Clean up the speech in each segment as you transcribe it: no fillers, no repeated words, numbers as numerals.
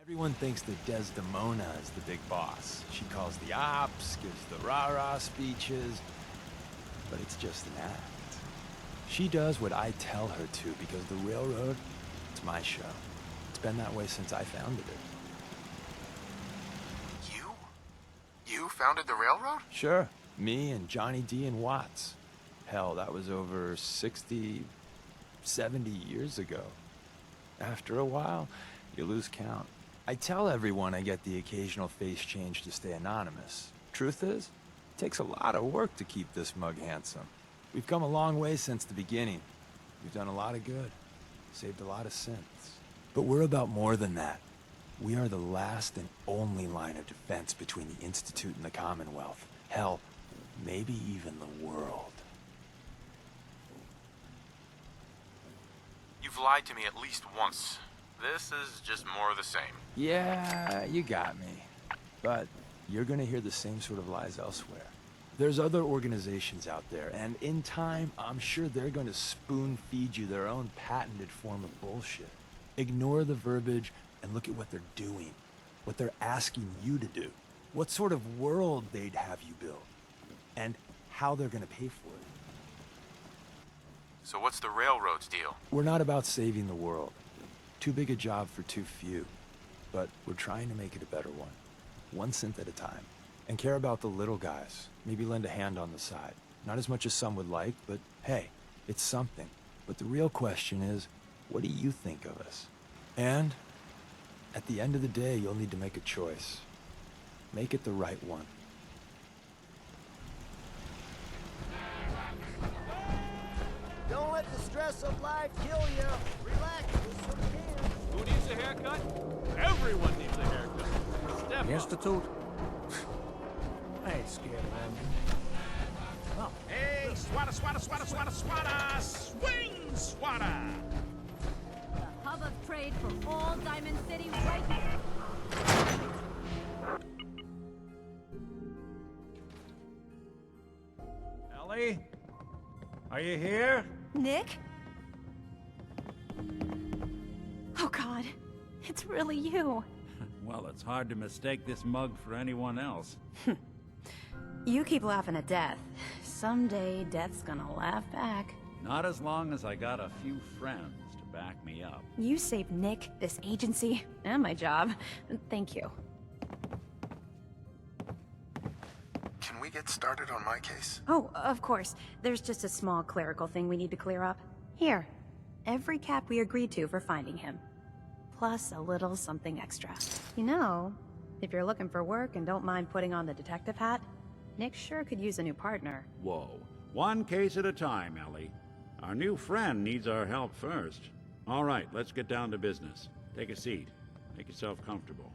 Everyone thinks that Desdemona is the big boss. She calls the ops, gives the rah-rah speeches, but it's just an act. She does what I tell her to because the railroad, it's my show. It's been that way since I founded it. You founded the railroad? Sure, me and Johnny D and Watts. Hell, that was over 60, 70 years ago. After a while, you lose count. I tell everyone I get the occasional face change to stay anonymous. Truth is, it takes a lot of work to keep this mug handsome. We've come a long way since the beginning. We've done a lot of good, saved a lot of sins. But we're about more than that. We are the last and only line of defense between the Institute and the Commonwealth. Hell, maybe even the world. You've lied to me at least once. This is just more of the same. Yeah, you got me. But you're gonna hear the same sort of lies elsewhere. There's other organizations out there, and in time, I'm sure they're going to spoon-feed you their own patented form of bullshit. Ignore the verbiage and look at what they're doing, what they're asking you to do, what sort of world they'd have you build, and how they're going to pay for it. So what's the railroad's deal? We're not about saving the world. Too big a job for too few. But we're trying to make it a better one synth at a time. And care about the little guys. Maybe lend a hand on the side. Not as much as some would like, but hey, it's something. But the real question is, what do you think of us? And at the end of the day, you'll need to make a choice. Make it the right one. Don't let the stress of life kill you. Relax just so you can. Who needs a haircut? Everyone needs a haircut. Step up. Institute? I ain't scared of them. Oh. Hey, swata, swata, swata, swata, swata! Swing, swata! The hub of trade for all Diamond City right here. Ellie? Are you here? Nick? Oh God, it's really you. Well, it's hard to mistake this mug for anyone else. You keep laughing at death. Someday, death's gonna laugh back. Not as long as I got a few friends to back me up. You saved Nick, this agency, and my job. Thank you. Can we get started on my case? Oh, of course. There's just a small clerical thing we need to clear up. Here. Every cap we agreed to for finding him. Plus a little something extra. You know, if you're looking for work and don't mind putting on the detective hat, Nick sure could use a new partner. Whoa. One case at a time, Ellie. Our new friend needs our help first. All right, let's get down to business. Take a seat. Make yourself comfortable.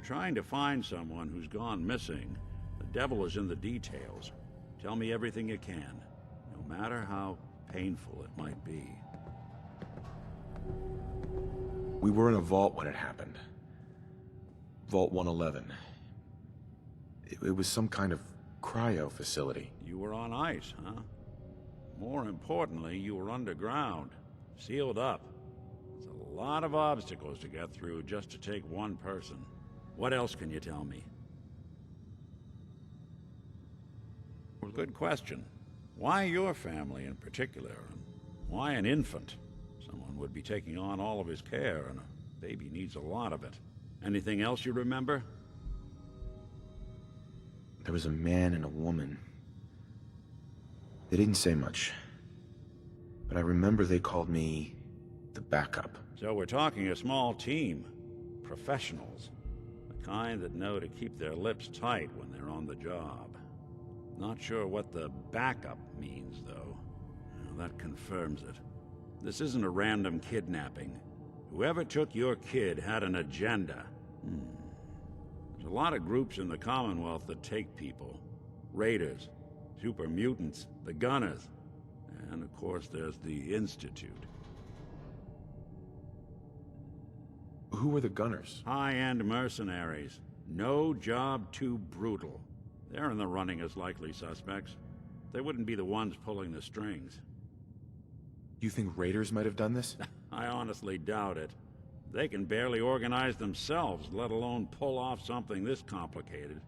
Trying to find someone who's gone missing. The devil is in the details. Tell me everything you can, no matter how painful it might be. We were in a vault when it happened. Vault 111. It was some kind of cryo facility. You were on ice, huh? More importantly, you were underground, sealed up. There's a lot of obstacles to get through just to take one person. What else can you tell me? Well, good question. Why your family in particular? And why an infant? Someone would be taking on all of his care, and a baby needs a lot of it. Anything else you remember? There was a man and a woman. They didn't say much. But I remember they called me the backup. So we're talking a small team. Professionals. kind that know to keep their lips tight when they're on the job. Not sure what the backup means, though. Well, that confirms it. This isn't a random kidnapping. Whoever took your kid had an agenda. There's a lot of groups in the Commonwealth that take people. Raiders, super mutants, the Gunners, and of course there's the Institute. Who were the Gunners? High-end mercenaries. No job too brutal. They're in the running as likely suspects. They wouldn't be the ones pulling the strings. You think raiders might have done this? I honestly doubt it. They can barely organize themselves, let alone pull off something this complicated.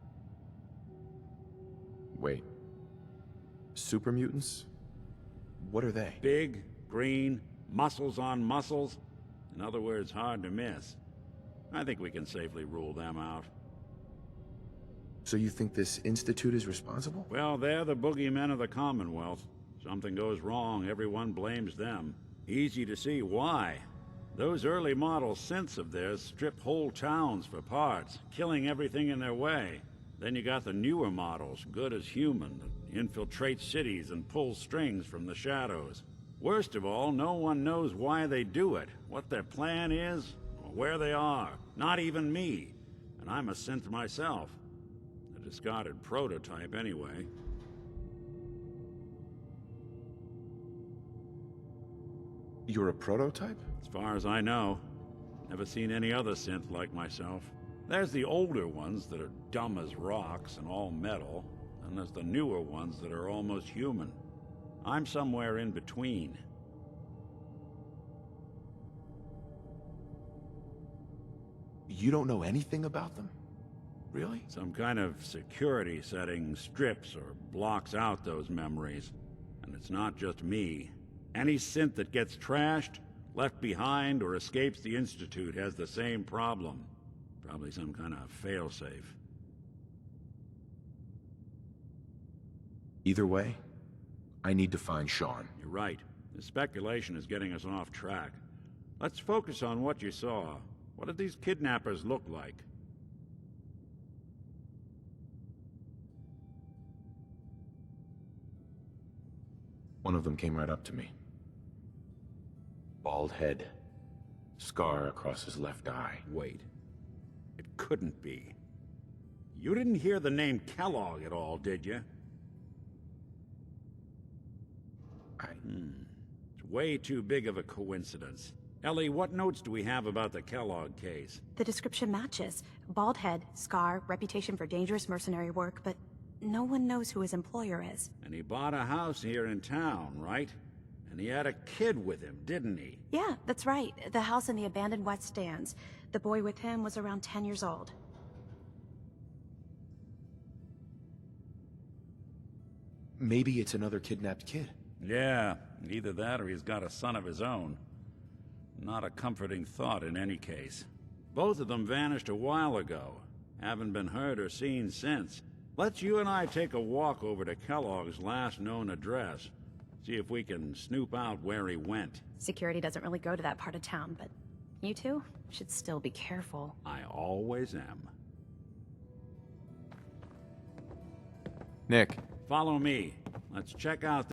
Wait. Super mutants? What are they? Big, green, muscles on muscles. In other words, hard to miss. I think we can safely rule them out. So you think this Institute is responsible? Well, they're the boogeymen of the Commonwealth. Something goes wrong, everyone blames them. Easy to see why. Those early model synths of theirs strip whole towns for parts, killing everything in their way. Then you got the newer models, good as human, that infiltrate cities and pull strings from the shadows. Worst of all, no one knows why they do it, what their plan is, or where they are. Not even me. And I'm a synth myself. A discarded prototype, anyway. You're a prototype? As far as I know. Never seen any other synth like myself. There's the older ones that are dumb as rocks and all metal, and there's the newer ones that are almost human. I'm somewhere in between. You don't know anything about them? Really? Some kind of security setting strips or blocks out those memories. And it's not just me. Any synth that gets trashed, left behind, or escapes the Institute has the same problem. Probably some kind of failsafe. Either way, I need to find Sean. You're right. The speculation is getting us off track. Let's focus on what you saw. What did these kidnappers look like? One of them came right up to me. Bald head. Scar across his left eye. Wait. It couldn't be. You didn't hear the name Kellogg at all, did you? It's way too big of a coincidence. Ellie, what notes do we have about the Kellogg case? The description matches. Bald head, scar, reputation for dangerous mercenary work, but no one knows who his employer is. And he bought a house here in town, right? And he had a kid with him, didn't he? Yeah, that's right. The house in the abandoned West Stands. The boy with him was around 10 years old. Maybe it's another kidnapped kid. Yeah, either that or he's got a son of his own. Not a comforting thought in any case. Both of them vanished a while ago. Haven't been heard or seen since. Let's you and I take a walk over to Kellogg's last known address. See if we can snoop out where he went. Security doesn't really go to that part of town, but you two should still be careful. I always am. Nick. Follow me. Let's check out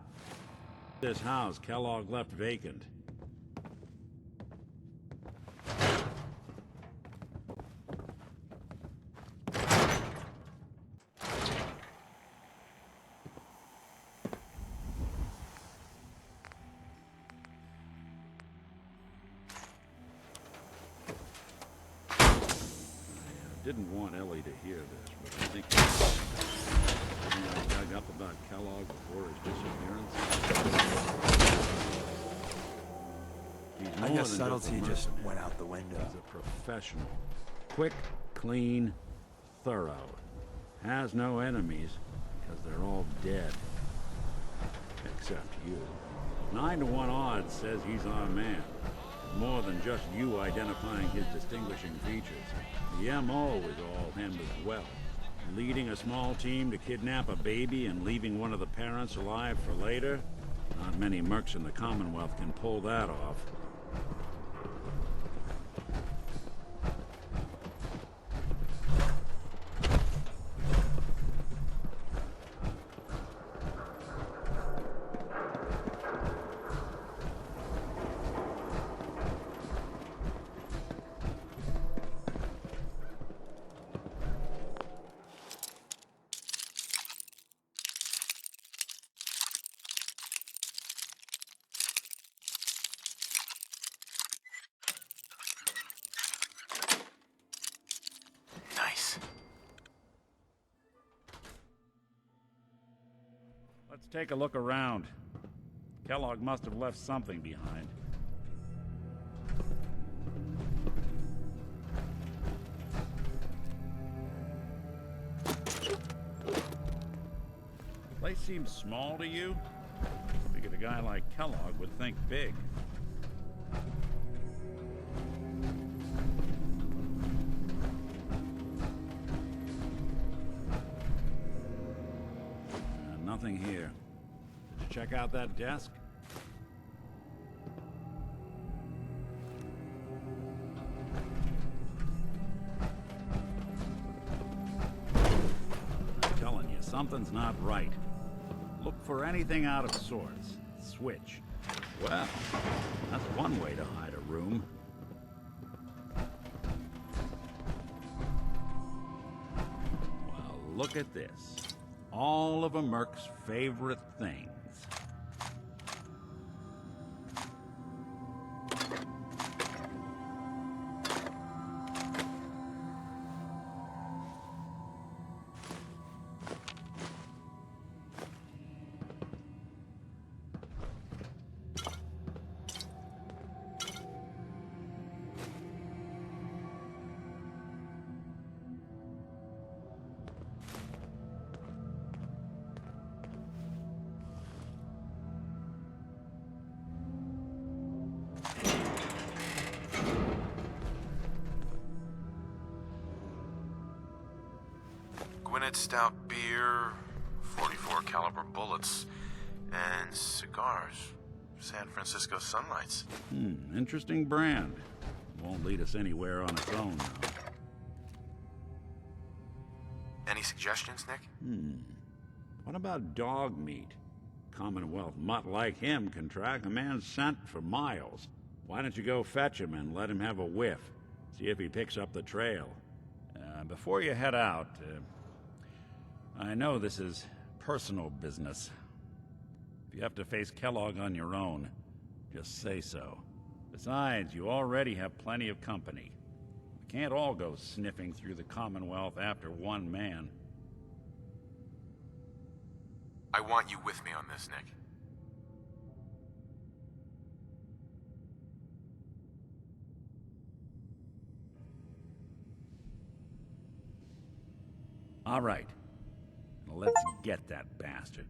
this house Kellogg left vacant. Didn't want Ellie to hear this, but I think I dug up about Kellogg before his disappearance. He's I more guess than subtlety a just mercenary. went out the window. He's a professional. Quick, clean, thorough. Has no enemies, because they're all dead. Except you. 9 to 1 odds says he's our man. More than just you identifying his distinguishing features. The MO is all him as well. Leading a small team to kidnap a baby and leaving one of the parents alive for later? Not many mercs in the Commonwealth can pull that off. take a look around. Kellogg must have left something behind. The place seems small to you? Figured a guy like Kellogg would think big. Nothing here. Did you check out that desk? I'm telling you, something's not right. Look for anything out of sorts. Switch. Well, that's one way to hide a room. Well, look at this. All of a Merc's favorite things. Gwinnett stout beer, 44 caliber bullets, and cigars. San Francisco Sunlights. Interesting brand. Won't lead us anywhere on its own, though. Any suggestions, Nick? What about dog meat? Commonwealth mutt like him can track a man's scent for miles. Why don't you go fetch him and let him have a whiff? See if he picks up the trail. Before you head out, I know this is personal business. If you have to face Kellogg on your own, just say so. Besides, you already have plenty of company. We can't all go sniffing through the Commonwealth after one man. I want you with me on this, Nick. All right. Now let's get that bastard.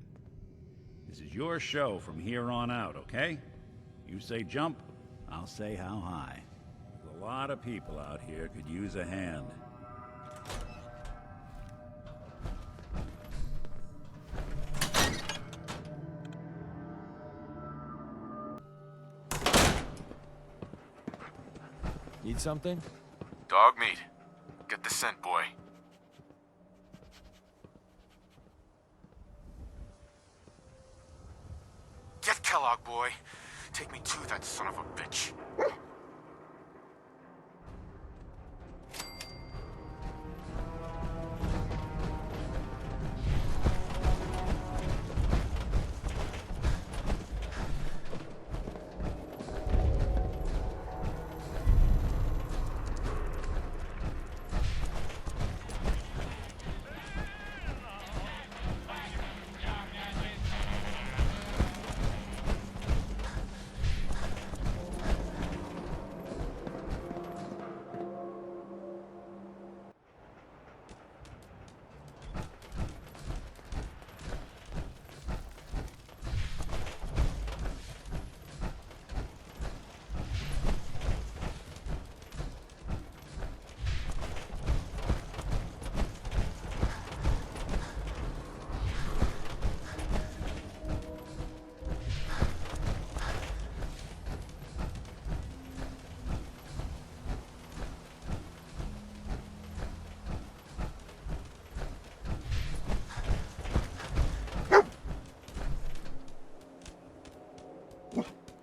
This is your show from here on out, okay? You say jump, I'll say how high. There's a lot of people out here could use a hand. Need something? Dog meat. Get the scent, boy. Get Kellogg, boy. Take me to that son of a bitch.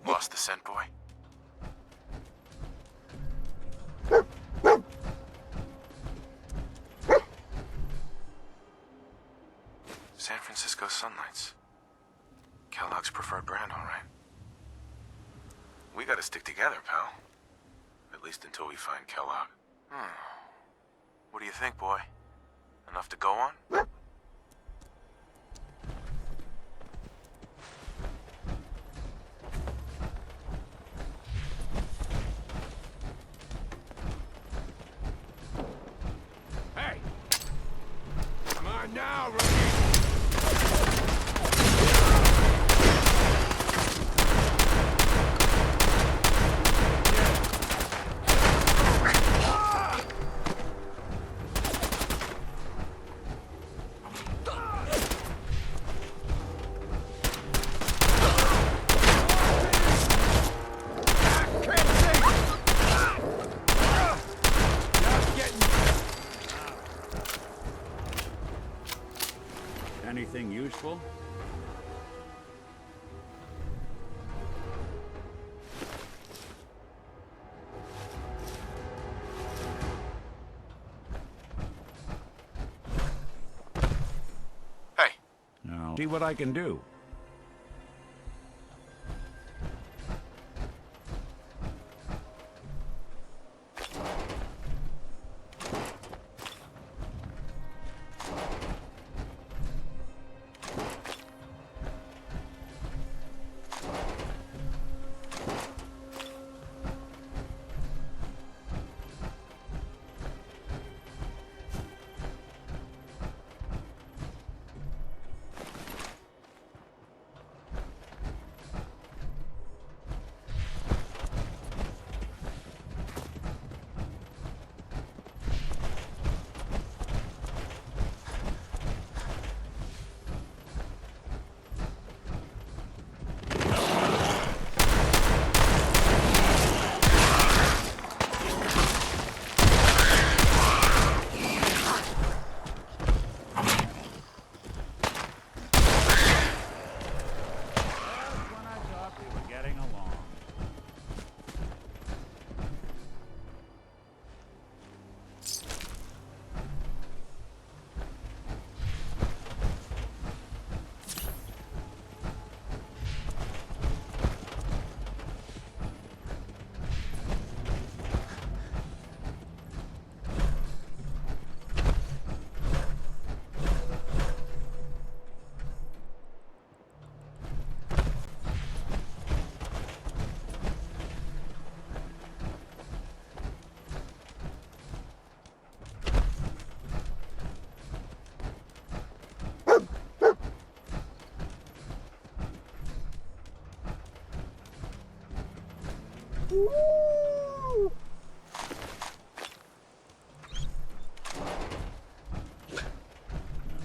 Lost the scent, boy. San Francisco Sunlights. Kellogg's preferred brand, all right. We gotta stick together, pal. At least until we find Kellogg. What do you think, boy? Enough to go on? now, rookie! Anything useful? Hey, Now, see what I can do.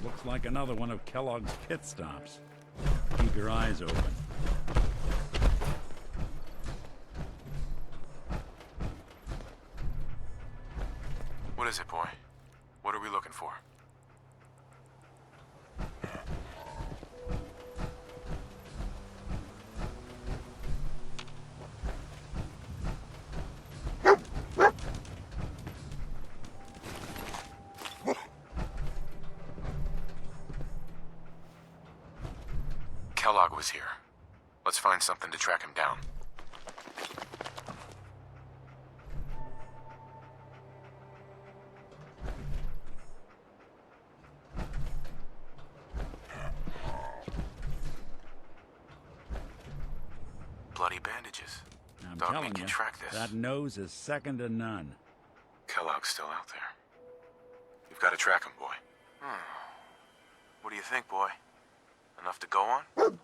Looks like another one of Kellogg's pit stops. Keep your eyes open. what is it, boy? What are we looking for? Kellogg was here. Let's find something to track him down. Bloody bandages. I'm Dog telling can you, track this. that nose is second to none. Kellogg's still out there. You've got to track him, boy. What do you think, boy? Enough to go on?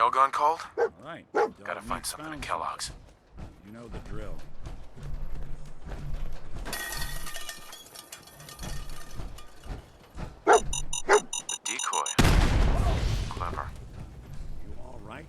all gone cold? All right. Gotta find something at Kellogg's. You know the drill. The decoy. Clever. You all right?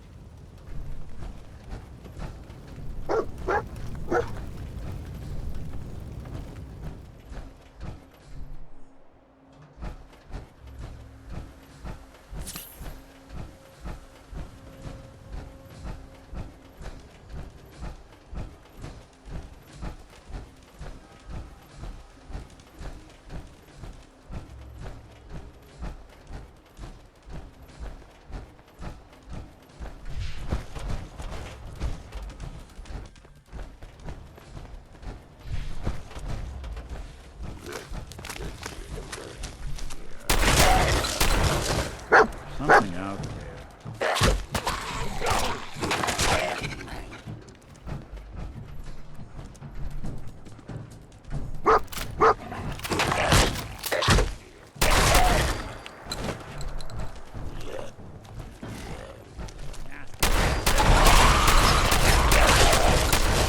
Something out there.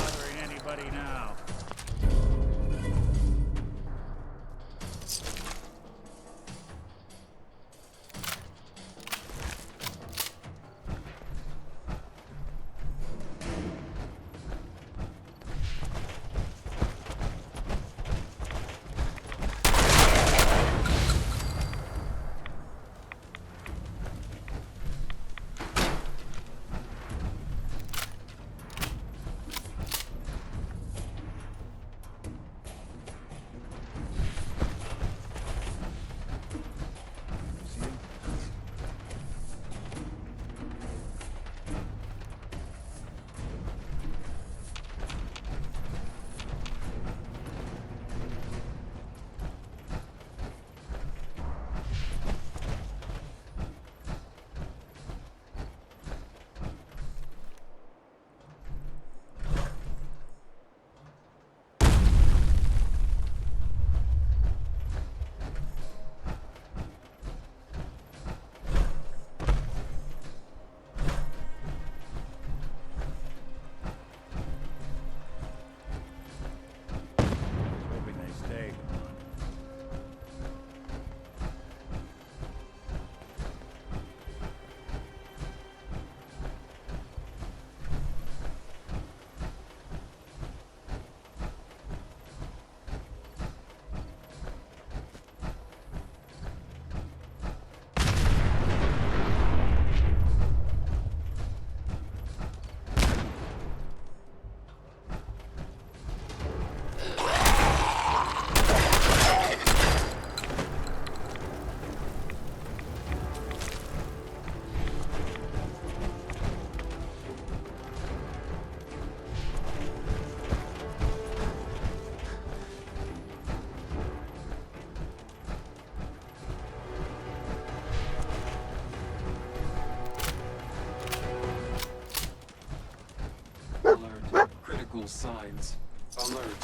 Bothering anybody now? Hoping they stay gone. Alert. Critical signs. Alert.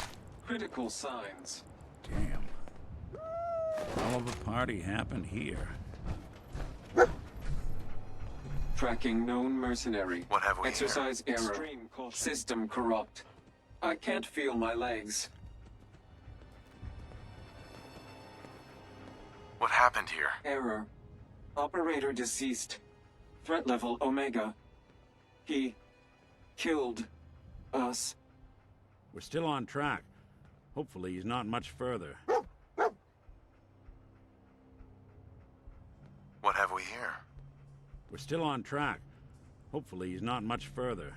Critical signs. Damn. Hell of a party happened here. Tracking known mercenary. What have we Exercise error. System corrupt. I can't feel my legs. What happened here? Error. Operator deceased. Threat level Omega. He killed us. We're still on track. Hopefully he's not much further. What have we here? We're still on track. Hopefully he's not much further.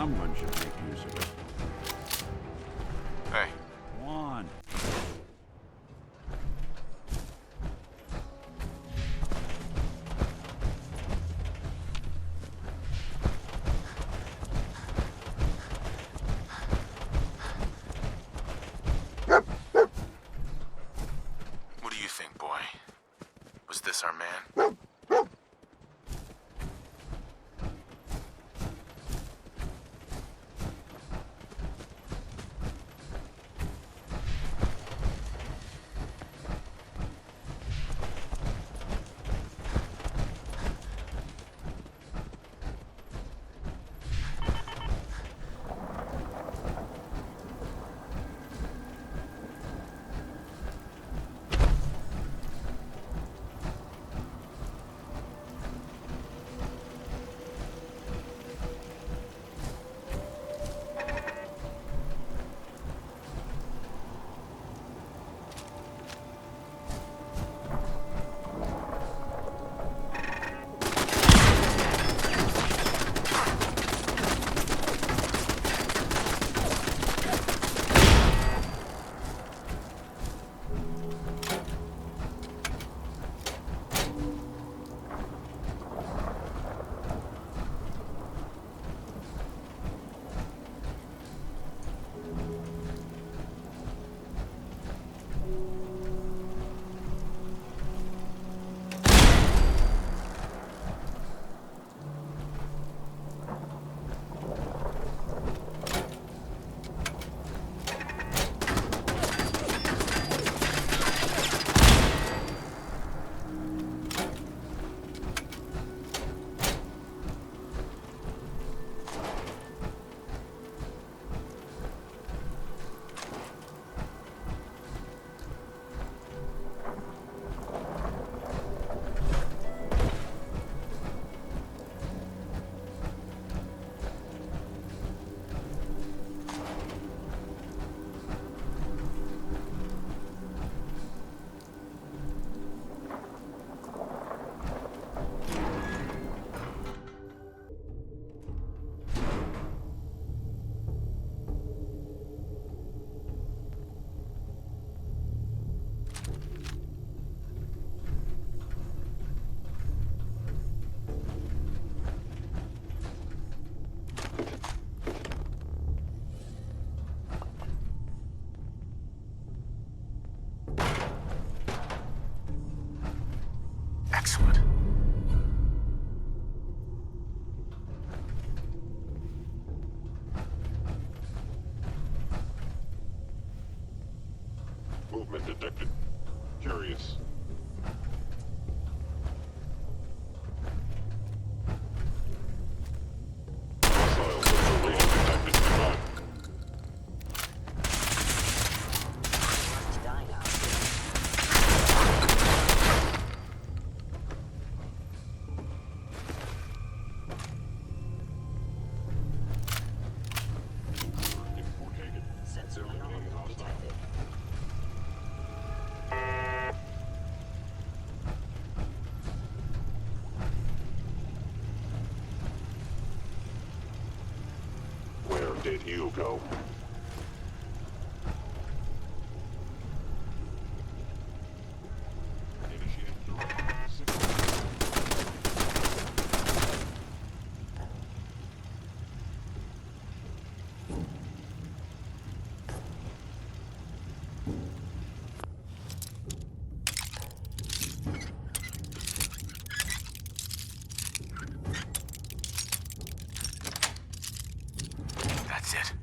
Someone should make use of it. Hey, Come on. what do you think, boy? Was this our man? Excellent. Movement detected. Curious. Hostile observation detected. Goodbye. Hagen. Sensor anomaly detected. Where did you go? Initiate direct signal. That's it.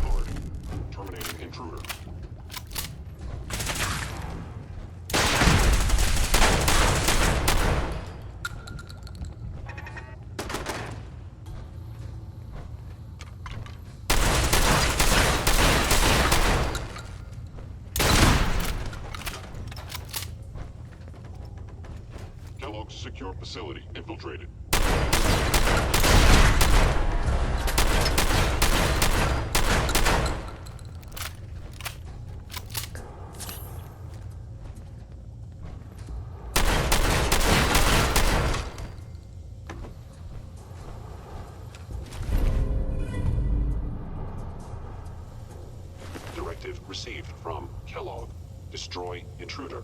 Authority. Terminating intruder. Kellogg's secure facility infiltrated. Destroy intruder.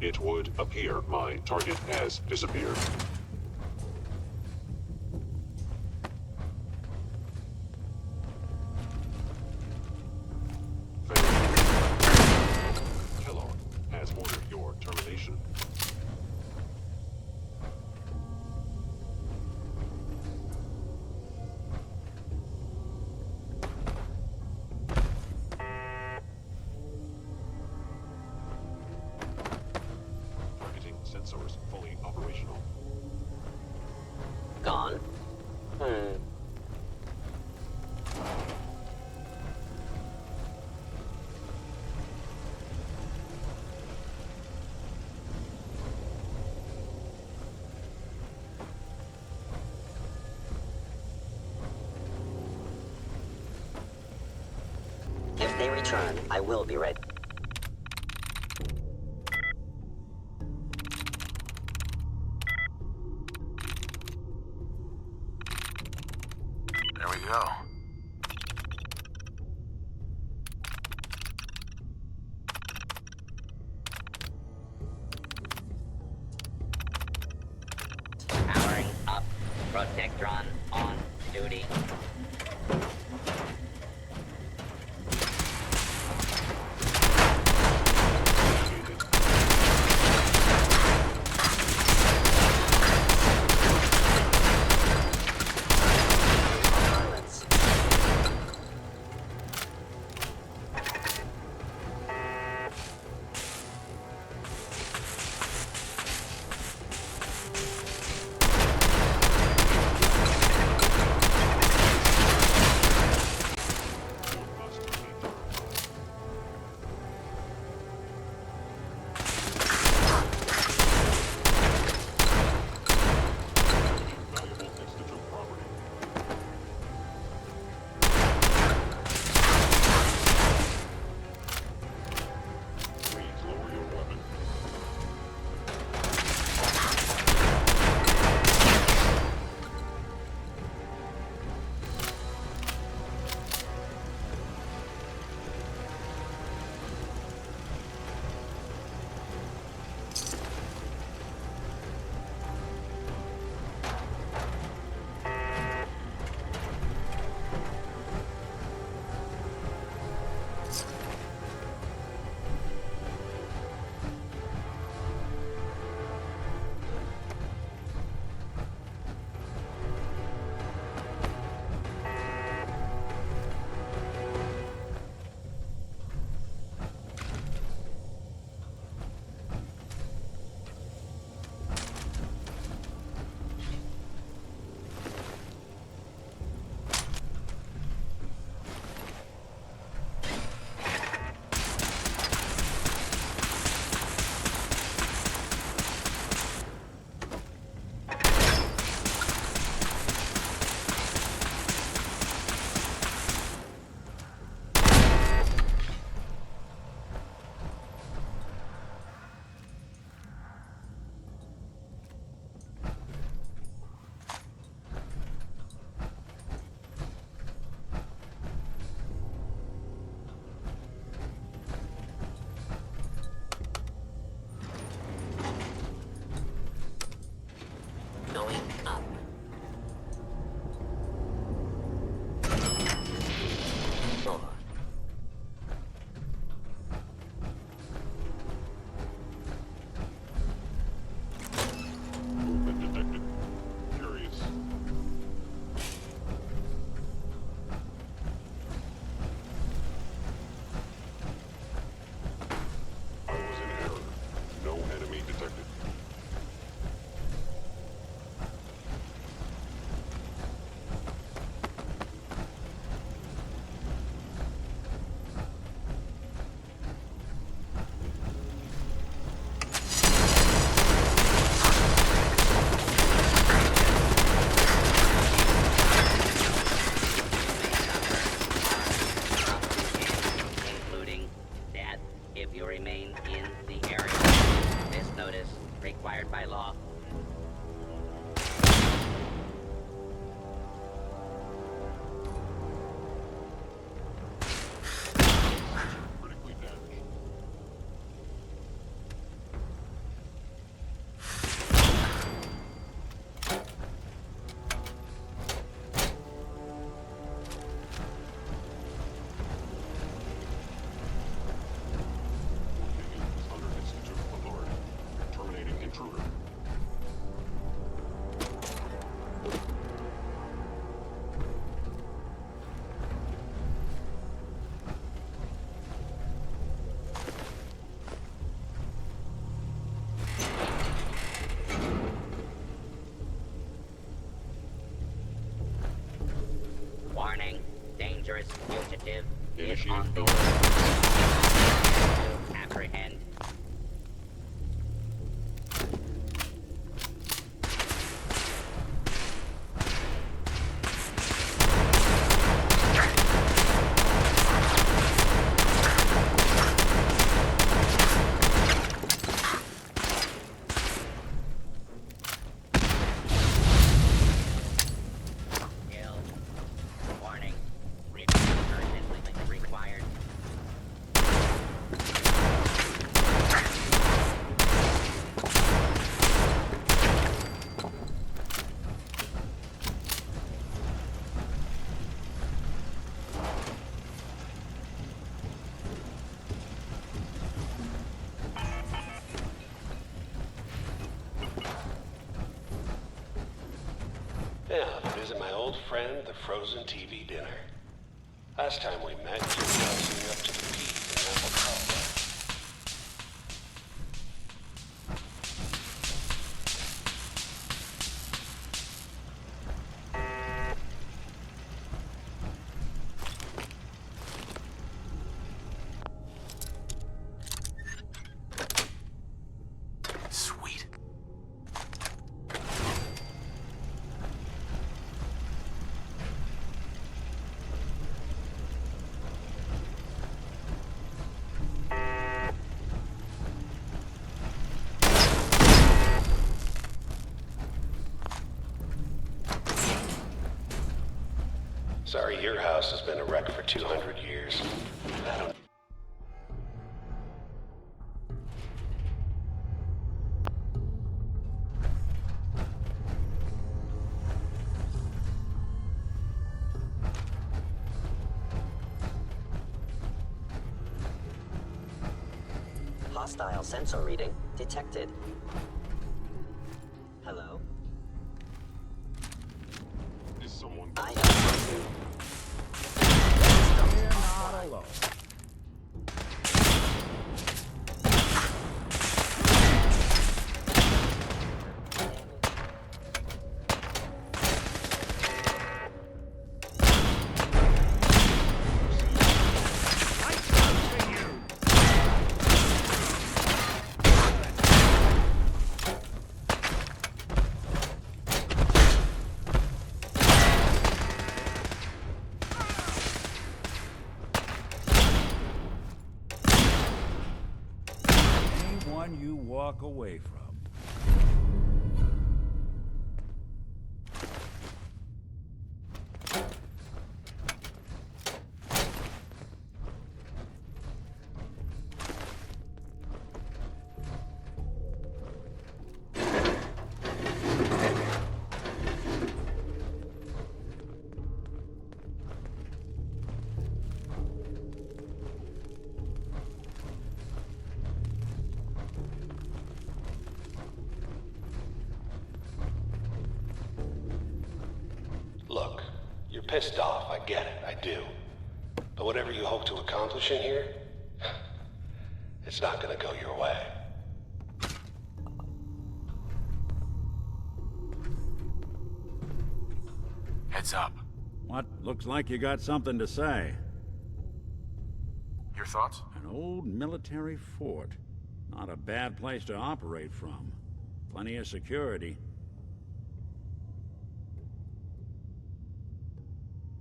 It would appear my target has disappeared. Kellogg has ordered your termination. Targeting sensors fully operational. Gone. If they return, I will be ready. There we go. Powering up. Protectron on duty. First fugitive is Initiate on building. board. Apprehend. Kill. Warning. Repeat urgently required. Yeah, visit my old friend, the frozen TV dinner. Last time we met, you were bouncing up to the peas in apple cobbler. Sweet. Sorry, your house has been a wreck for 200 years. I don't... Hostile sensor reading detected. Hello? Is someone... I have you. We're not alone. Anyone you walk away from. Look, you're pissed off, I get it, I do. But whatever you hope to accomplish in here, it's not gonna go your way. Heads up. What? Looks like you got something to say. Your thoughts? An old military fort. Not a bad place to operate from. Plenty of security.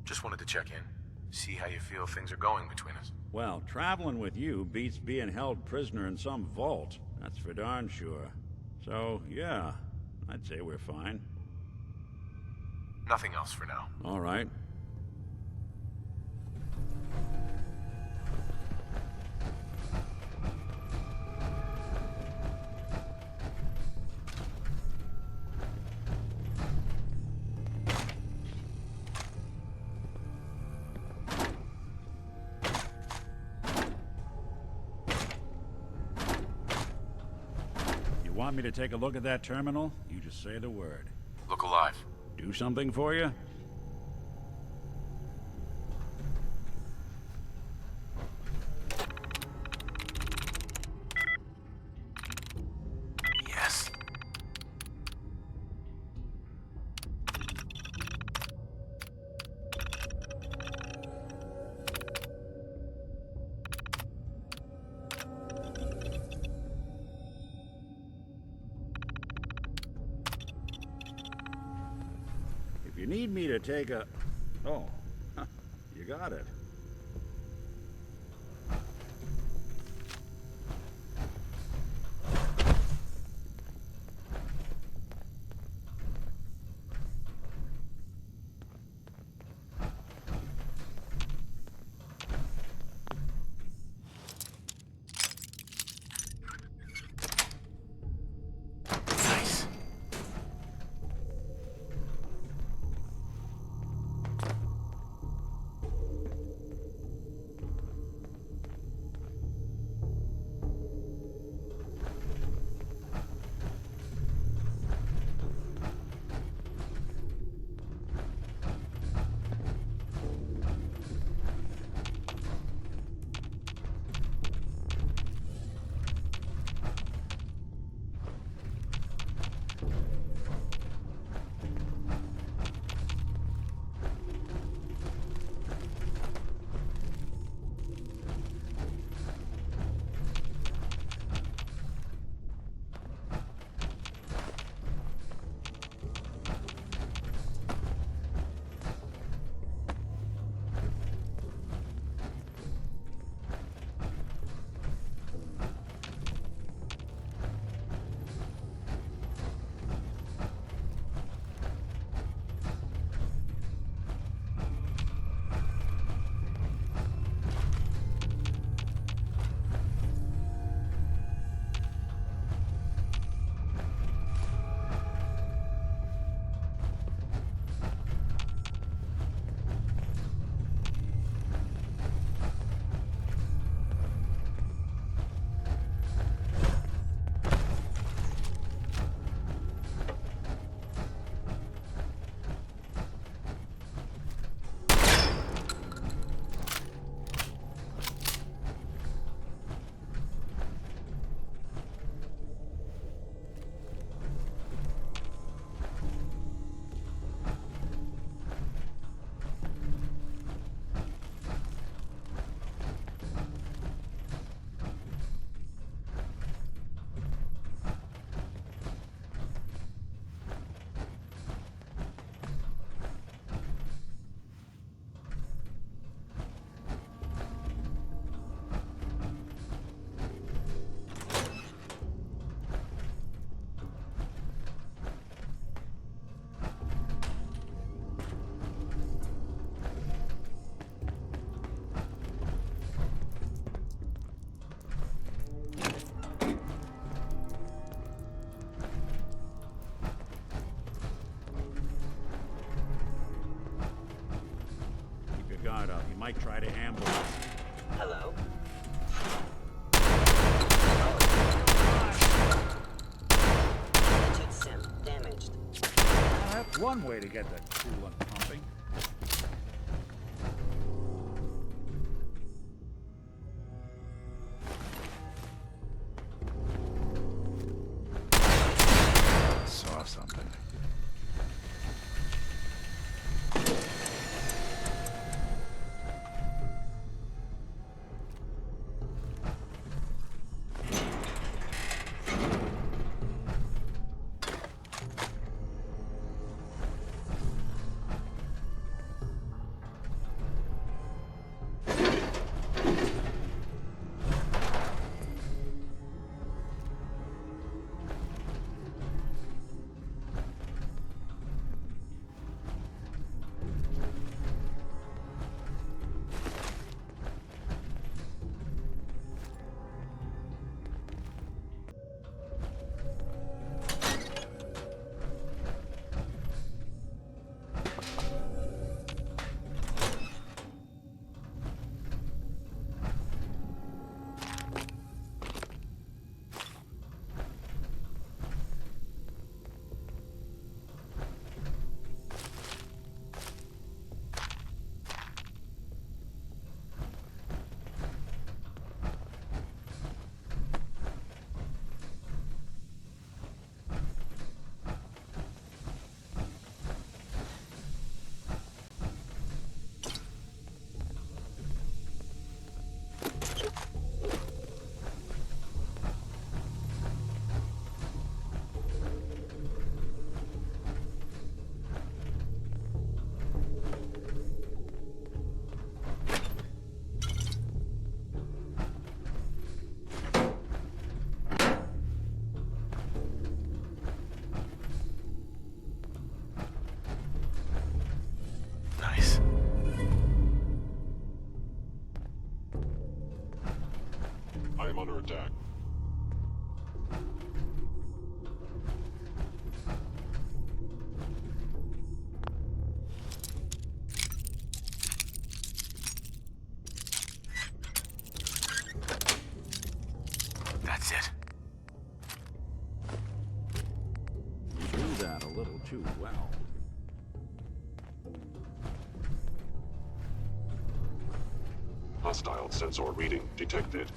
Just wanted to check in. See how you feel things are going between us. Well, traveling with you beats being held prisoner in some vault. That's for darn sure. So, yeah, I'd say we're fine. Nothing else for now. All right. You want me to take a look at that terminal? You just say the word. Look alive. Do something for you? Yes. need me to take a... Oh, you got it. Nice. Guard up. He might try to ambush us. Hello? Attitude sim damaged. That's one way to get that coolant pumping. Saw something. Hostile sensor reading detected.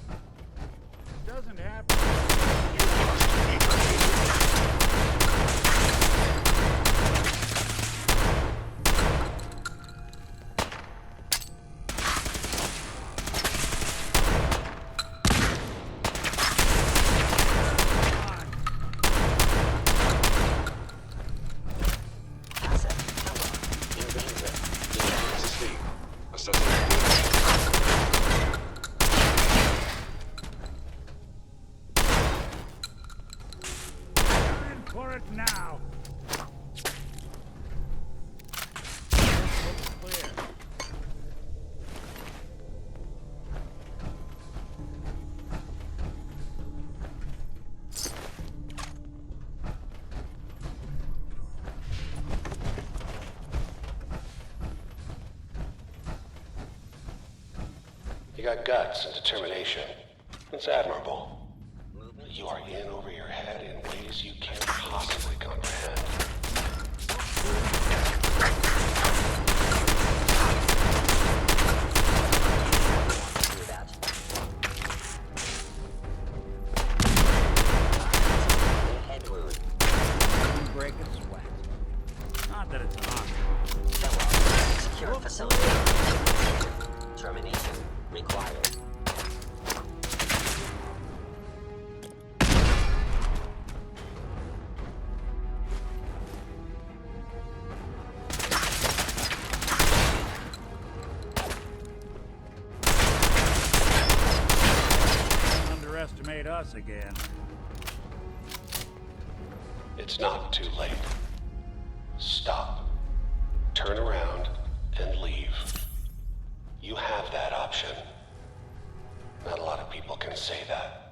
Doesn't happen. You must meet our SSD. Assessing You're in for it now. Clear. You got guts and determination. It's admirable. You are in over your head in ways you can't possibly comprehend. Head wound. Break and sweat. Not that it's hot. Kellogg, secure facility. Termination required. Underestimate us again. It's not too late. Stop. Turn around and leave. You have that option. Not a lot of people can say that.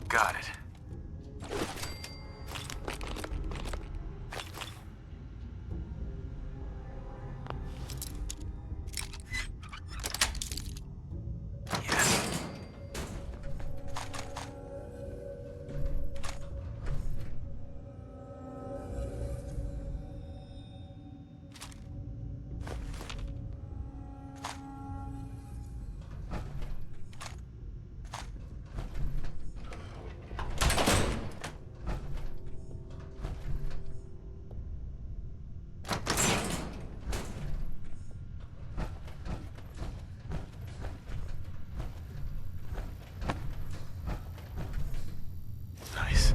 Got it. Yes. Nice.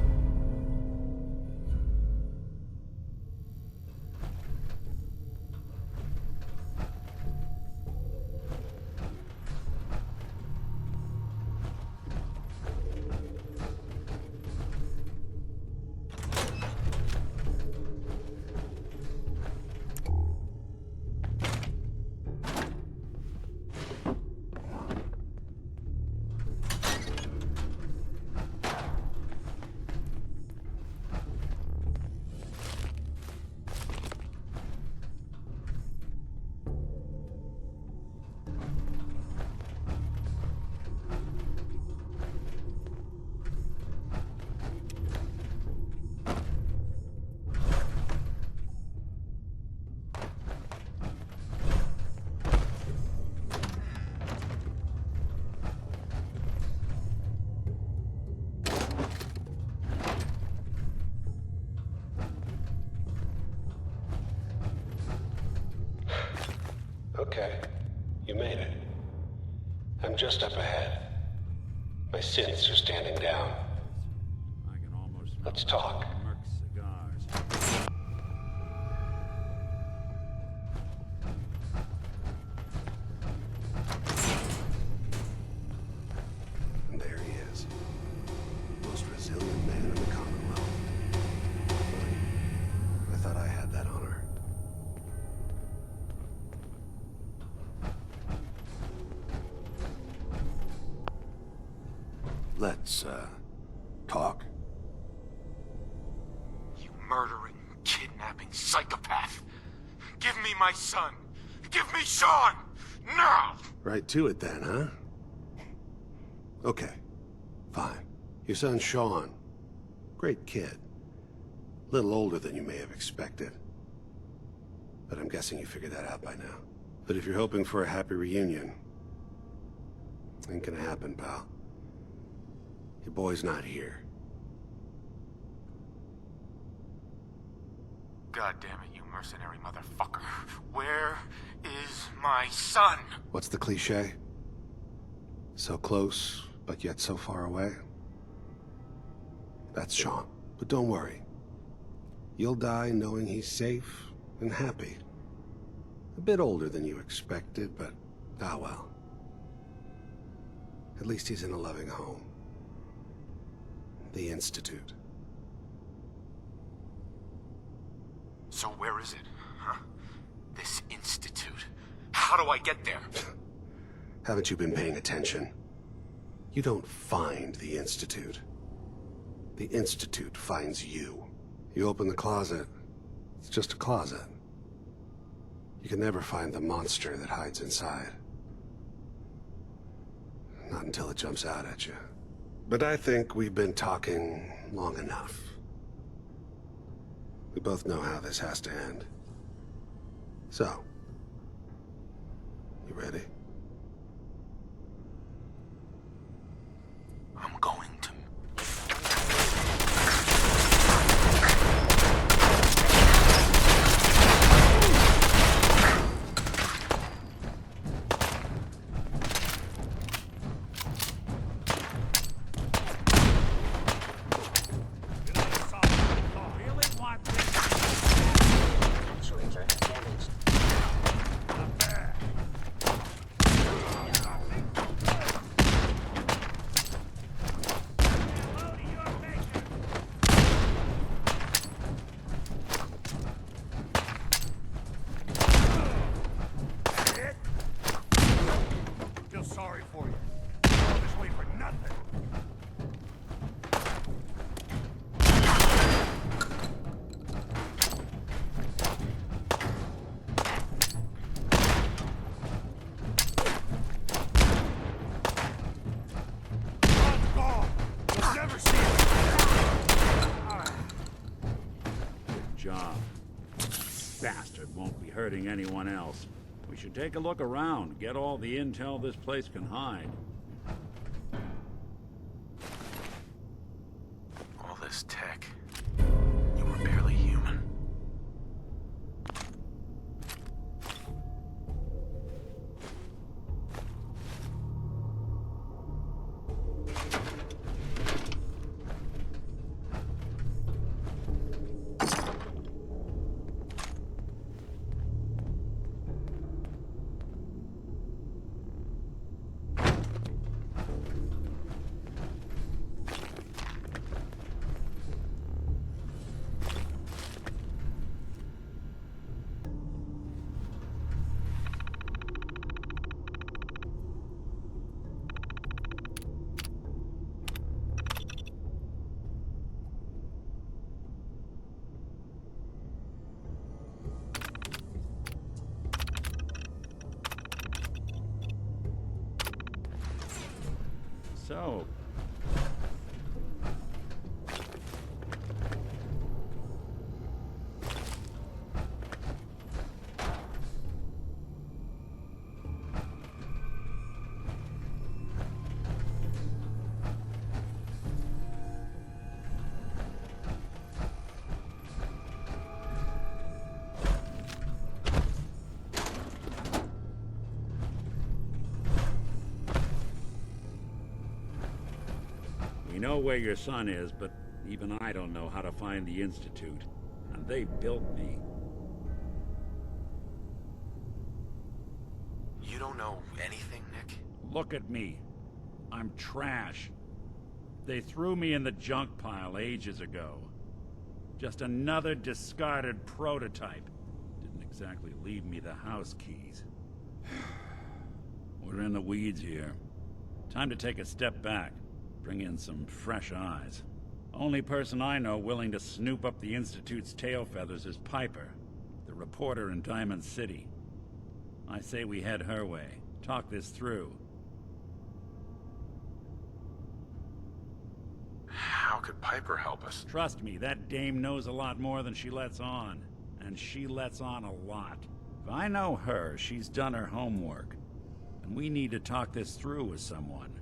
Okay, you made it. I'm just up ahead. My synths are standing down. I can almost smell Let's that talk. Merc cigars. And there he is. Most resilient man in the Commonwealth. I thought I had that honor. Let's, talk. You murdering, kidnapping psychopath! Give me my son! Give me Sean! Now! Right to it then, huh? Okay. Fine. Your son Sean. Great kid. Little older than you may have expected. But I'm guessing you figured that out by now. But if you're hoping for a happy reunion, ain't gonna happen, pal. Your boy's not here. God damn it, you mercenary motherfucker. Where is my son? What's the cliche? So close, but yet so far away? That's Sean. But don't worry. You'll die knowing he's safe and happy. A bit older than you expected, but ah well. At least he's in a loving home. The Institute. So where is it, huh? This institute. How do I get there? Haven't you been paying attention? You don't find the Institute. The Institute finds you. You open the closet, it's just a closet. You can never find the monster that hides inside. Not until it jumps out at you. But I think we've been talking long enough. We both know how this has to end. So, you ready? I'm going to. Actuator damaged. Feel sorry for you. All this way for nothing. Good job. Bastard won't be hurting anyone else. We should take a look around, get all the intel this place can hide. All this tech. You were barely human. So, we know where your son is, but even I don't know how to find the Institute. And they built me. You don't know anything, Nick? Look at me. I'm trash. They threw me in the junk pile ages ago. Just another discarded prototype. Didn't exactly leave me the house keys. We're in the weeds here. Time to take a step back. Bring in some fresh eyes. Only person I know willing to snoop up the Institute's tail feathers is Piper, the reporter in Diamond City. I say we head her way. Talk this through. How could Piper help us? Trust me, that dame knows a lot more than she lets on. And she lets on a lot. If I know her, she's done her homework. And we need to talk this through with someone.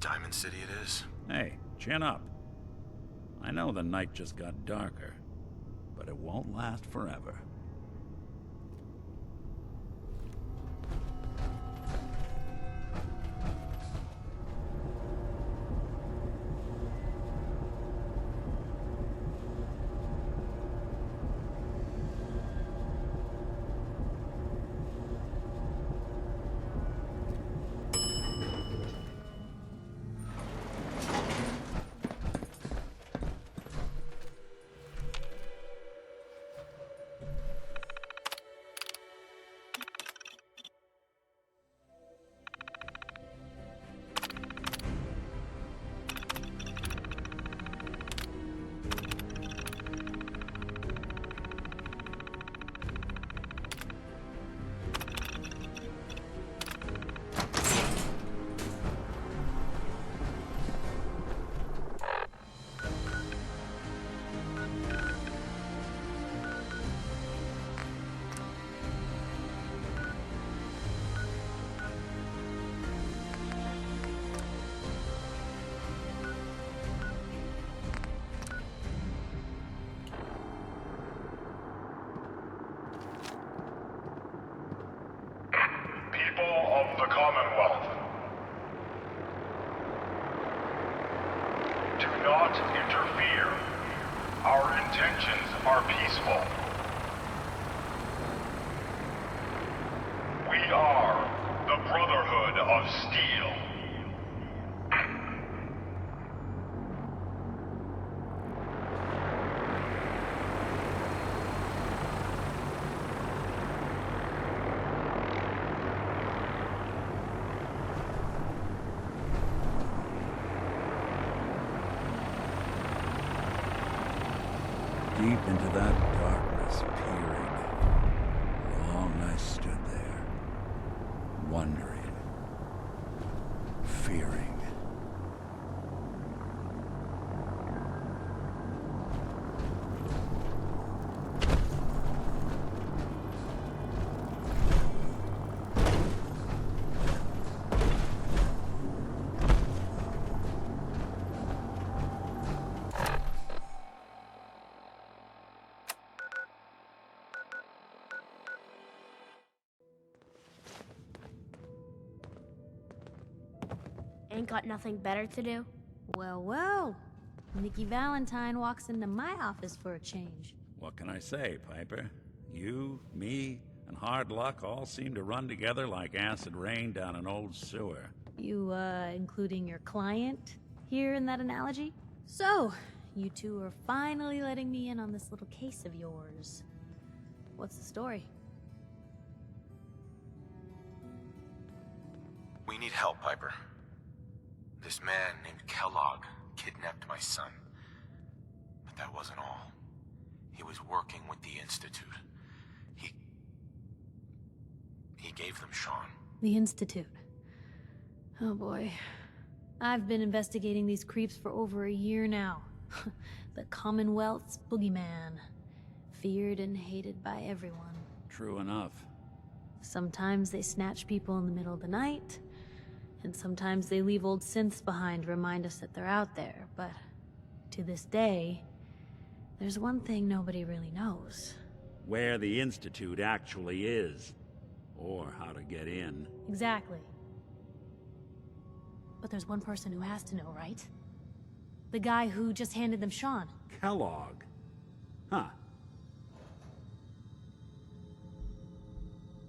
Diamond City it is. Hey, chin up. I know the night just got darker, but it won't last forever. Of the Commonwealth. Do not interfere. Our intentions are peaceful. We are the Brotherhood of Steel. Deep into that darkness, peering. Long I stood there, wondering, fearing. Ain't got nothing better to do? Well, well. Nikki Valentine walks into my office for a change. What can I say, Piper? You, me, and hard luck all seem to run together like acid rain down an old sewer. You, including your client here in that analogy? So, you two are finally letting me in on this little case of yours. What's the story? We need help, Piper. This man named Kellogg kidnapped my son. But that wasn't all. He was working with the Institute. He gave them Sean. The Institute. Oh boy. I've been investigating these creeps for over a year now. The Commonwealth's boogeyman. Feared and hated by everyone. True enough. Sometimes they snatch people in the middle of the night, and sometimes they leave old synths behind to remind us that they're out there, but to this day, there's one thing nobody really knows. Where the Institute actually is. Or how to get in. Exactly. But there's one person who has to know, right? The guy who just handed them Sean. Kellogg. Huh.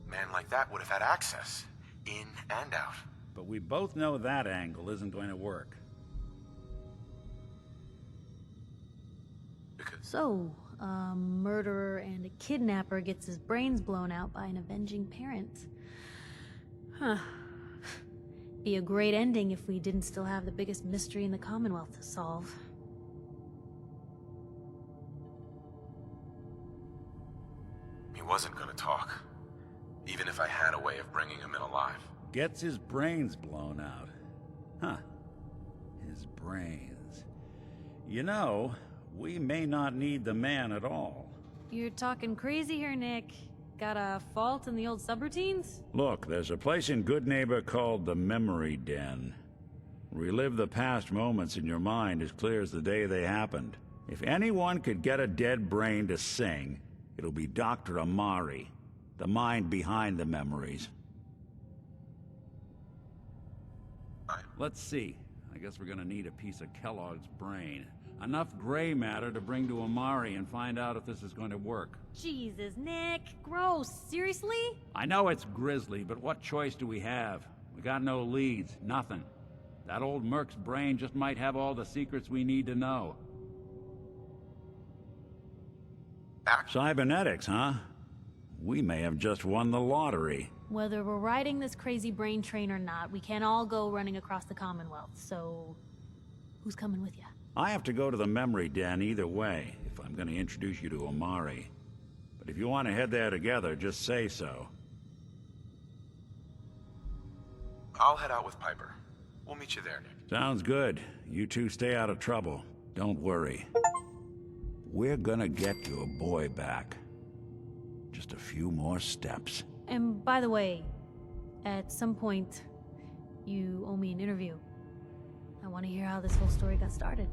Man like that would have had access, in and out. But we both know that angle isn't going to work. So, a murderer and a kidnapper gets his brains blown out by an avenging parent. Huh. Be a great ending if we didn't still have the biggest mystery in the Commonwealth to solve. He wasn't gonna talk. Even if I had a way of bringing him in alive. Gets his brains blown out. Huh. His brains. You know, we may not need the man at all. You're talking crazy here, Nick. Got a fault in the old subroutines? Look, there's a place in Good Neighbor called the Memory Den. Relive the past moments in your mind as clear as the day they happened. If anyone could get a dead brain to sing, it'll be Dr. Amari, the mind behind the memories. Let's see. I guess we're gonna need a piece of Kellogg's brain. Enough gray matter to bring to Amari and find out if this is going to work. Jesus, Nick. Gross. Seriously? I know it's grisly, but what choice do we have? We got no leads, nothing. That old Merc's brain just might have all the secrets we need to know. Cybernetics, huh? We may have just won the lottery. Whether we're riding this crazy brain train or not, we can't all go running across the Commonwealth, so... who's coming with you? I have to go to the Memory Den either way, if I'm gonna introduce you to Amari. But if you want to head there together, just say so. I'll head out with Piper. We'll meet you there, Nick. Sounds good. You two stay out of trouble. Don't worry. We're gonna get your boy back. Just a few more steps. And by the way, at some point, you owe me an interview. I want to hear how this whole story got started.